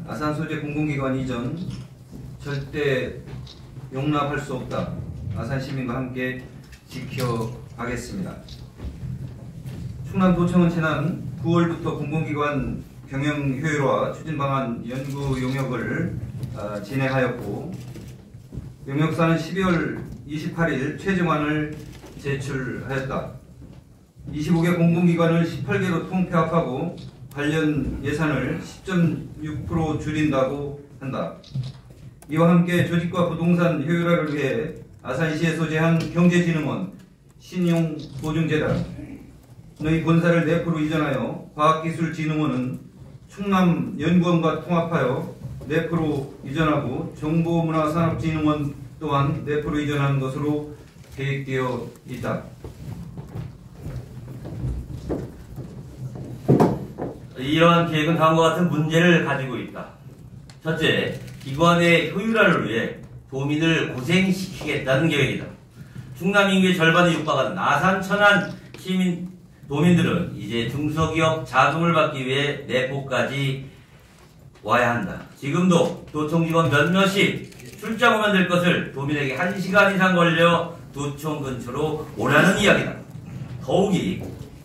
아산 소재 공공기관 이전 절대 용납할 수 없다. 아산 시민과 함께 지켜가겠습니다. 충남도청은 지난 9월부터 공공기관 경영 효율화 추진 방안 연구 용역을 진행하였고, 용역사는 12월 28일 최종안을 제출하였다. 25개 공공기관을 18개로 통폐합하고 관련 예산을 10.6% 줄인다고 한다. 이와 함께 조직과 부동산 효율화를 위해 아산시에 소재한 경제진흥원, 신용보증재단의 본사를 내포로 이전하여 과학기술진흥원은 충남연구원과 통합하여 내포로 이전하고 정보문화산업진흥원 또한 내포로 이전하는 것으로 계획되어 있다. 이러한 계획은 다음과 같은 문제를 가지고 있다. 첫째, 기관의 효율화를 위해 도민을 고생시키겠다는 계획이다. 충남 인구의 절반에 육박하는 아산, 천안 도민들은 이제 중소기업 자금을 받기 위해 내포까지 와야 한다. 지금도 도청 직원 몇몇이 출장 오면 될 것을 도민에게 1시간 이상 걸려 도청 근처로 오라는 이야기다. 더욱이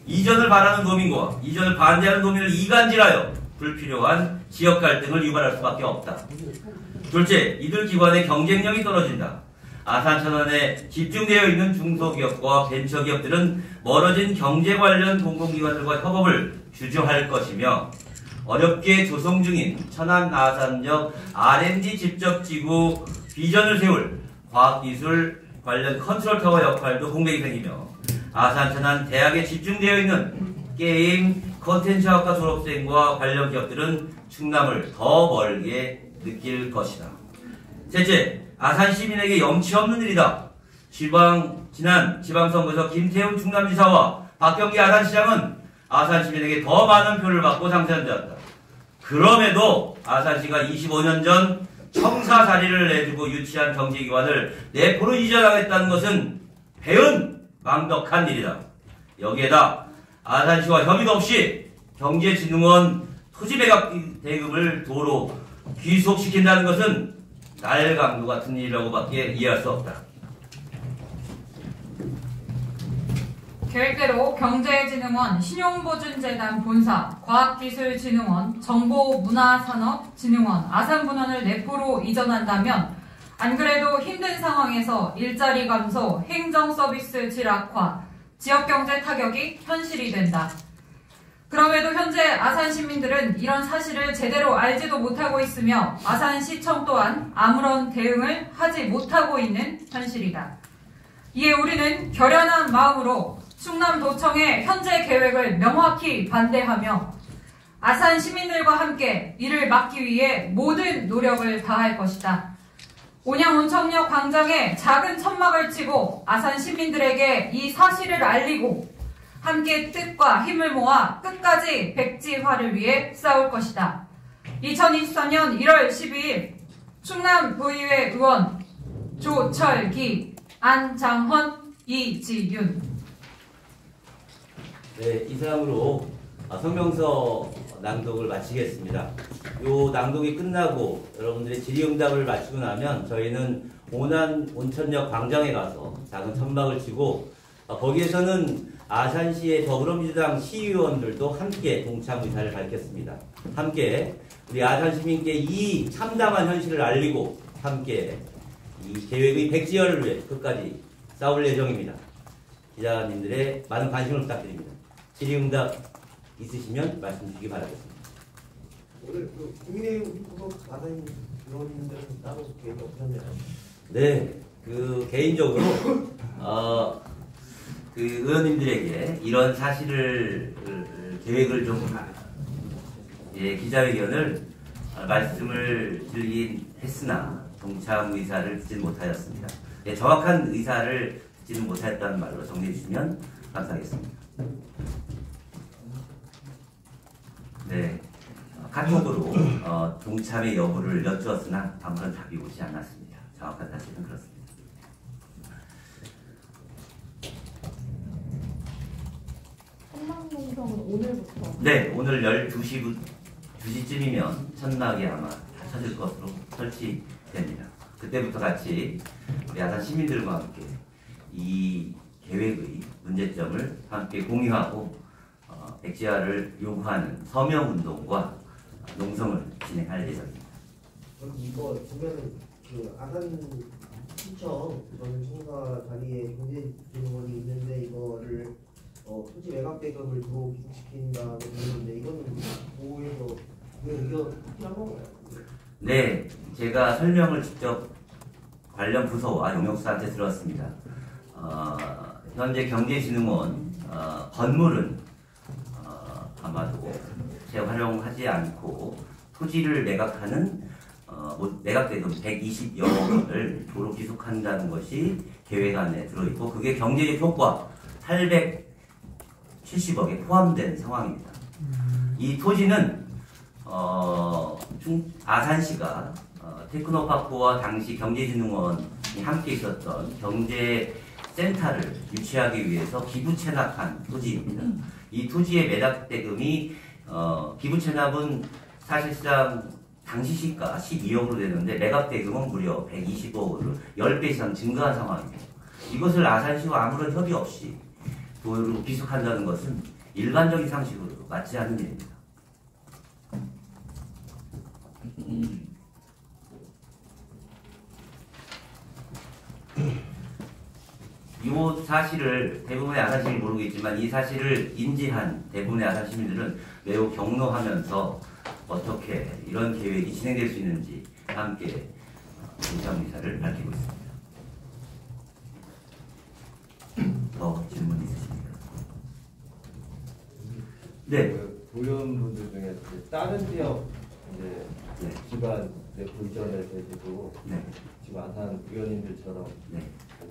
이전을 바라는 도민과 이전을 반대하는 도민을 이간질하여 불필요한 지역 갈등을 유발할 수밖에 없다. 둘째, 이들 기관의 경쟁력이 떨어진다. 아산 천안에 집중되어 있는 중소기업과 벤처기업들은 멀어진 경제 관련 공공기관들과 협업을 주저할 것이며, 어렵게 조성 중인 천안 아산역 R&D 집적지구 비전을 세울 과학기술 관련 컨트롤타워 역할도 공백이 생기며, 아산 천안 대학에 집중되어 있는 게임 컨텐츠학과 졸업생과 관련 기업들은 충남을 더 멀게 느낄 것이다. 셋째, 아산 시민에게 염치 없는 일이다. 지난 지방선거에서 김태훈 충남지사와 박경기 아산시장은 아산 시민에게 더 많은 표를 받고 당선되었다. 그럼에도 아산시가 25년 전 청사자리를 내주고 유치한 경제기관을 내포로 이전하겠다는 것은 배은 망덕한 일이다. 여기에다 아산시와 협의도 없이 경제진흥원 토지매각 대금을 도로 귀속시킨다는 것은 날강도 같은 일이라고밖에 이해할 수 없다. 계획대로 경제진흥원, 신용보증재단 본사, 과학기술진흥원, 정보문화산업진흥원, 아산분원을 내포로 이전한다면 안 그래도 힘든 상황에서 일자리 감소, 행정서비스 질 악화, 지역경제 타격이 현실이 된다. 그럼에도 현재 아산 시민들은 이런 사실을 제대로 알지도 못하고 있으며 아산시청 또한 아무런 대응을 하지 못하고 있는 현실이다. 이에 우리는 결연한 마음으로 충남도청의 현재 계획을 명확히 반대하며 아산 시민들과 함께 이를 막기 위해 모든 노력을 다할 것이다. 온양온천역 광장에 작은 천막을 치고 아산 시민들에게 이 사실을 알리고 함께 뜻과 힘을 모아 끝까지 백지화를 위해 싸울 것이다. 2023년 1월 12일 충남도의회 의원 조철기, 안장헌, 이지윤. 네, 이상으로 성명서 낭독을 마치겠습니다. 요 낭독이 끝나고 여러분들의 질의응답을 마치고 나면 저희는 온천역 광장에 가서 작은 천막을 치고 거기에서는 아산시의 더불어민주당 시의원들도 함께 동참 의사를 밝혔습니다. 함께 우리 아산 시민께 이 참담한 현실을 알리고 함께 이 계획의 백지화를 위해 끝까지 싸울 예정입니다. 기자님들의 많은 관심을 부탁드립니다. 질의응답 있으시면 말씀 주시기 바라겠습니다. 오늘 국민의힘 후보 아산 의원님들은 따로 계획이 없었나요? 네, 개인적으로 의원님들에게 이런 사실을 계획을 좀 기자회견을 말씀을 드리긴 했으나 동참 의사를 듣지 못하였습니다. 네, 정확한 의사를 듣지는 못하였다는 말로 정리해 주시면 감사하겠습니다. 네, 카톡으로 동참의 여부를 여쭈었으나 아무런 답이 오지 않았습니다. 정확한 사실은 그렇습니다. 천막농성은 오늘부터? 네, 오늘 12시 2시쯤이면 천막이 아마 다 쳐질 것으로 설치됩니다. 그때부터 같이 우리 아산 시민들과 함께 이 계획의 문제점을 함께 공유하고 백지화를 요구하는 서명운동과 농성을 진행할 예정입니다. 그럼 이거 보면은 그 아산 시청 저는 청사 자리에 경제진흥원이 있는데 이거를 토지 매각 대금을 더 기속시킨다고 되는데 이거는 뭐에서 왜 의견 필요한 건가요? 네, 제가 설명을 직접 관련 부서와 용역사한테 들었습니다. 현재 경제진흥원 건물은 아마도 재활용하지 않고 토지를 매각하는 매각대금 120여 원을 도로 기속한다는 것이 계획 안에 들어있고 그게 경제적 효과 870억에 포함된 상황입니다. 이 토지는 아산시가 테크노파크와 당시 경제진흥원이 함께 있었던 경제센터를 유치하기 위해서 기부 체납한 토지입니다. 이 토지의 매각대금이 기부 체납은 사실상 당시 시가 12억으로 되는데 매각대금은 무려 120억으로 10배 이상 증가한 상황입니다. 이것을 아산시와 아무런 협의 없이 도로 기속한다는 것은 일반적인 상식으로 맞지 않는 일입니다. 이 사실을 대부분의 아산 시민이 모르겠지만 이 사실을 인지한 대부분의 아산 시민들은 매우 격노하면서 어떻게 이런 계획이 진행될 수 있는지 함께 인상 의사를 밝히고 있습니다. 더 질문 있으십니까? 네. 도의원분들 중에 다른 지역 이제 네. 기반 보이전에 대해서도 네. 지금 아산 의원님들처럼 네.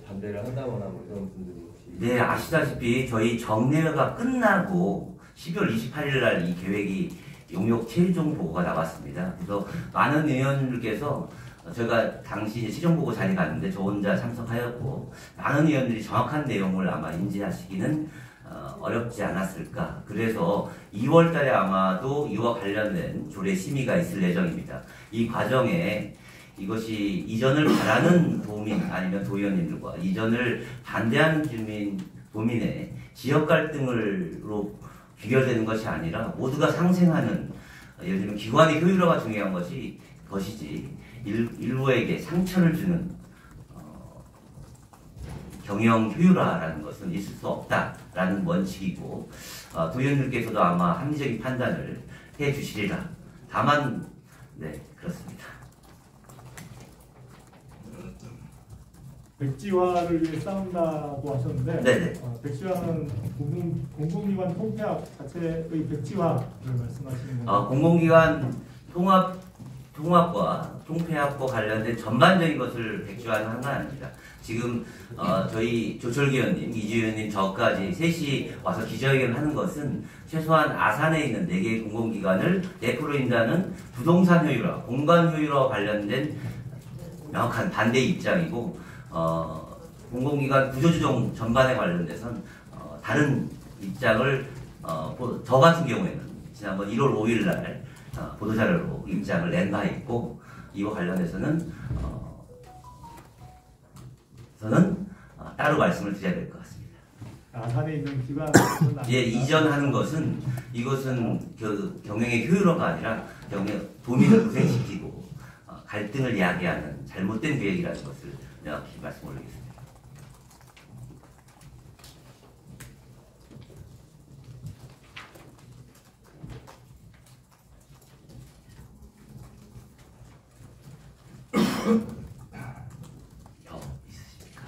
반대를 한다거나 뭐 이런 분들이 혹시 네, 아시다시피 저희 정례회가 끝나고 12월 28일 날 이 계획이 용역 최종 보고가 나왔습니다. 그래서 많은 의원들께서 제가 당시 시정보고 자리에 갔는데 저 혼자 참석하였고 많은 의원들이 정확한 내용을 아마 인지하시기는 어렵지 않았을까. 그래서 2월 달에 아마도 이와 관련된 조례 심의가 있을 예정입니다. 이 과정에 이것이 이전을 바라는 도민 아니면 도의원님들과 이전을 반대하는 도민의 지역 갈등으로 귀결되는 것이 아니라 모두가 상생하는 예를 들면 기관의 효율화가 중요한 것이지 일부에게 상처를 주는 경영 효율화라는 것은 있을 수 없다라는 원칙이고 도의원들께서도 아마 합리적인 판단을 해주시리라. 다만 네 그렇습니다. 백지화를 위해 싸운다고 하셨는데 네네. 백지화는 공공기관 통폐합 자체의 백지화를 말씀하시는 건가요? 공공기관 통합과 통폐합과 관련된 전반적인 것을 백지화하는 건 아닙니다. 지금 저희 조철기 의원님, 이주 의원님 저까지 셋이 와서 기자회견을 하는 것은 최소한 아산에 있는 4개의 공공기관을 내풀어인다는 부동산 효율화, 공간 효율화와 관련된 명확한 반대 입장이고 공공기관 구조조정 전반에 관련돼서는 다른 입장을 저 같은 경우에는 지난번 1월 5일 날 보도자료로 입장을 낸 바 있고 이와 관련해서는 저는 따로 말씀을 드려야 될 것 같습니다. 아산에 있는 기관은 예, 이전하는 것은 이것은 그 경영의 효율화가 아니라 도민을 고생시키고 갈등을 야기하는 잘못된 계획이라는 것을 명확히 말씀 올리겠습니다. 있으십니까?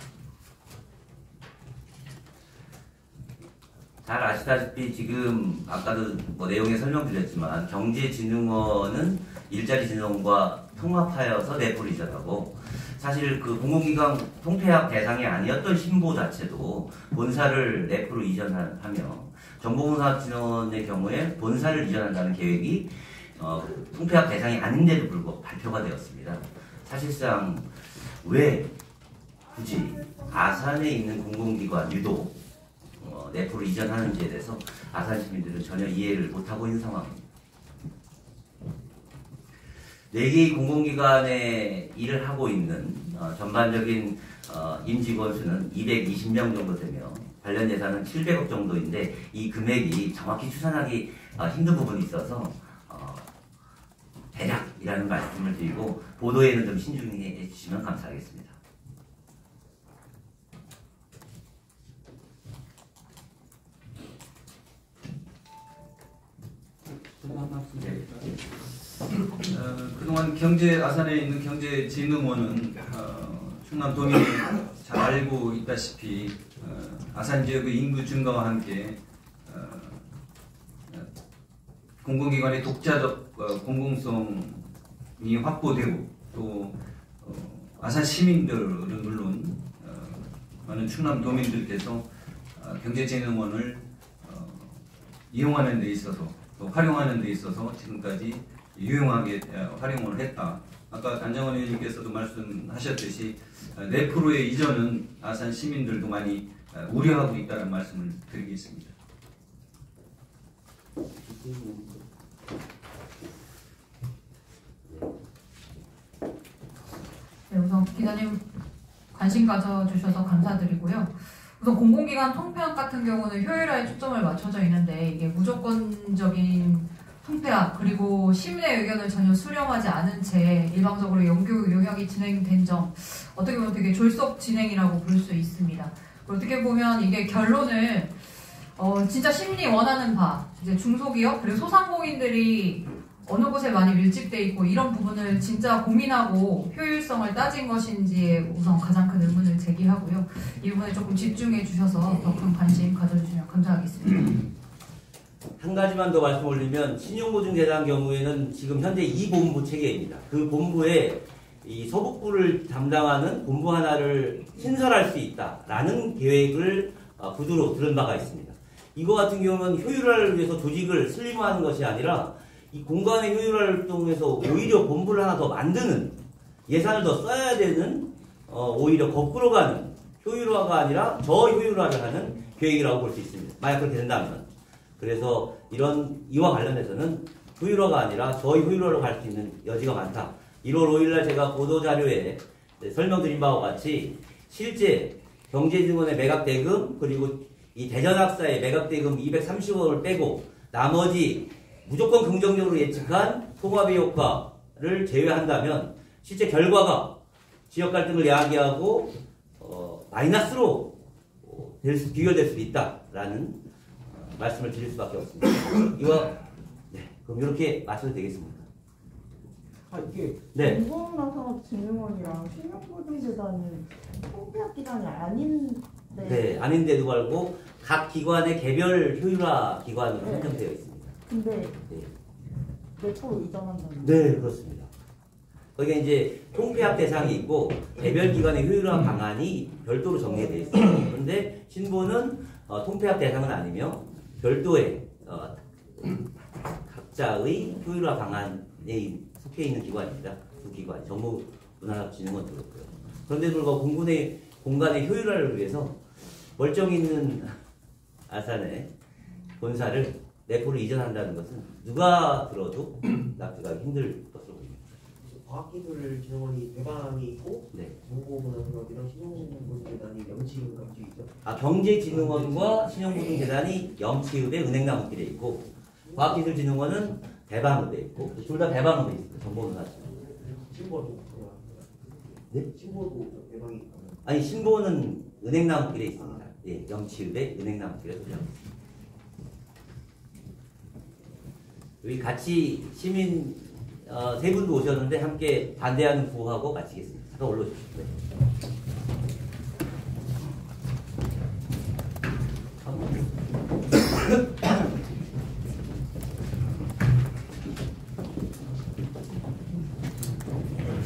잘 아시다시피 지금 아까도 내용에 설명드렸지만 경제진흥원은 일자리 진흥원과 통합하여서 내부를 이전하고 사실 그 공공기관 통폐합 대상이 아니었던 신보 자체도 본사를 내부로 이전하며 정보공사진흥원의 경우에 본사를 이전한다는 계획이 통폐합 대상이 아닌데도 불구하고 발표가 되었습니다. 사실상 왜 굳이 아산에 있는 공공기관 유독 내부로 이전하는지에 대해서 아산 시민들은 전혀 이해를 못하고 있는 상황입니다. 4개의 공공기관에 일을 하고 있는 전반적인 임직원 수는 220명 정도 되며 관련 예산은 700억 정도인데 이 금액이 정확히 추산하기 힘든 부분이 있어서 대략이라는 말씀을 드리고 보도에는 좀 신중해 주시면 감사하겠습니다. 그동안 아산에 있는 경제진흥원은 충남도민이 잘 알고 있다시피 아산 지역의 인구 증가와 함께 공공기관의 독자적 공공성이 확보되고 또 아산 시민들은 물론 많은 충남도민들께서 경제진흥원을 이용하는 데 있어서 또 활용하는 데 있어서 지금까지 유용하게 활용을 했다. 아까 안정원 의원님께서도 말씀하셨듯이 내 프로의 이전은 아산 시민들도 많이 우려하고 있다는 말씀을 드리겠습니다. 네, 우선 기자님 관심 가져주셔서 감사드리고요. 우선 공공기관 통폐합 같은 경우는 효율화에 초점을 맞춰져 있는데 이게 무조건적인 통폐합 그리고 시민의 의견을 전혀 수렴하지 않은 채 일방적으로 연구 용역이 진행된 점 어떻게 보면 되게 졸속 진행이라고 볼 수 있습니다. 어떻게 보면 이게 결론을 진짜 시민이 원하는 바 이제 중소기업 그리고 소상공인들이 어느 곳에 많이 밀집돼 있고 이런 부분을 진짜 고민하고 효율성을 따진 것인지에 우선 가장 큰 의문을 제기하고요. 이 부분에 조금 집중해 주셔서 더 큰 관심 가져주시면 감사하겠습니다. 한 가지만 더 말씀 올리면 신용보증재단 경우에는 지금 현재 2본부 체계입니다. 그 본부에 이 서북부를 담당하는 본부 하나를 신설할 수 있다라는 계획을 구두로 들은 바가 있습니다. 이거 같은 경우는 효율화를 위해서 조직을 슬림화하는 것이 아니라 이 공간의 효율화를 통해서 오히려 본부를 하나 더 만드는 예산을 더 써야 되는 오히려 거꾸로 가는 효율화가 아니라 저효율화를 하는 계획이라고 볼 수 있습니다. 만약 그렇게 된다면. 그래서 이와 관련해서는 효율화가 아니라 저효율화로 갈 수 있는 여지가 많다. 1월 5일날 제가 보도자료에 설명드린 바와 같이 실제 경제진흥원의 매각대금 그리고 이 대전학사의 매각대금 230억을 빼고 나머지 무조건 긍정적으로 예측한 통합의 효과를 제외한다면 실제 결과가 지역 갈등을 야기하고 마이너스로 비교될 수도 있다라는 말씀을 드릴 수밖에 없습니다. 그럼 이렇게 마쳐도 되겠습니다. 이게 네. 공공나사업진흥원이랑 신용보증재단이 통폐합 기관이 아닌데. 네, 아닌데도 불구하고 각 기관의 개별 효율화 기관으로 선정되어 있습니다. 근데 내포로 이전한다는. 네, 그렇습니다. 거기가 이제 통폐합 대상이 있고 개별 기관의 효율화 방안이 별도로 정리되어 있습니다. 그런데 신보는 통폐합 대상은 아니며 별도의 각자의 효율화 방안에 속해 있는 기관입니다. 두 기관, 정부문화진흥원도 그렇고요. 그런데 불구하고 공간의 효율화를 위해서 멀쩡히 있는 아산의 본사를 내포로 이전한다는 것은 누가 들어도 납득하기 힘들 것으로 보입니다. 과학기술진흥원이 대방이 있고 네. 정보문화산업이랑 신용보증재단이 명치급각지이죠. 경제진흥원과 신용보증재단이 영치읍에 은행나무길에 있고 과학기술진흥원은 대방읍에 있고 둘 다 대방읍에 있습니다. 정보문화진흥원. 신보도 네? 신보도 대방이 있고. 아니 신보는 은행나무길에 있습니다. 예, 영치읍에 은행나무길에 들려 있습니다. 여기 같이 시민 세 분도 오셨는데 함께 반대하는 구호하고 마치겠습니다. 잠깐 올라오십시오.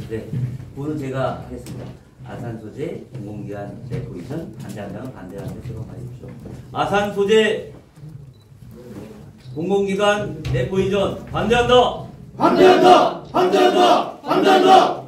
네, 오늘 제가 하겠습니다. 아산 소재 공공기관 내포 이전 반대한다면 반대하는 데 수고 많이 주십시오. 아산 소재 공공기관 내포 이전 반대한다. 반대한다! 반대한다! 반대한다!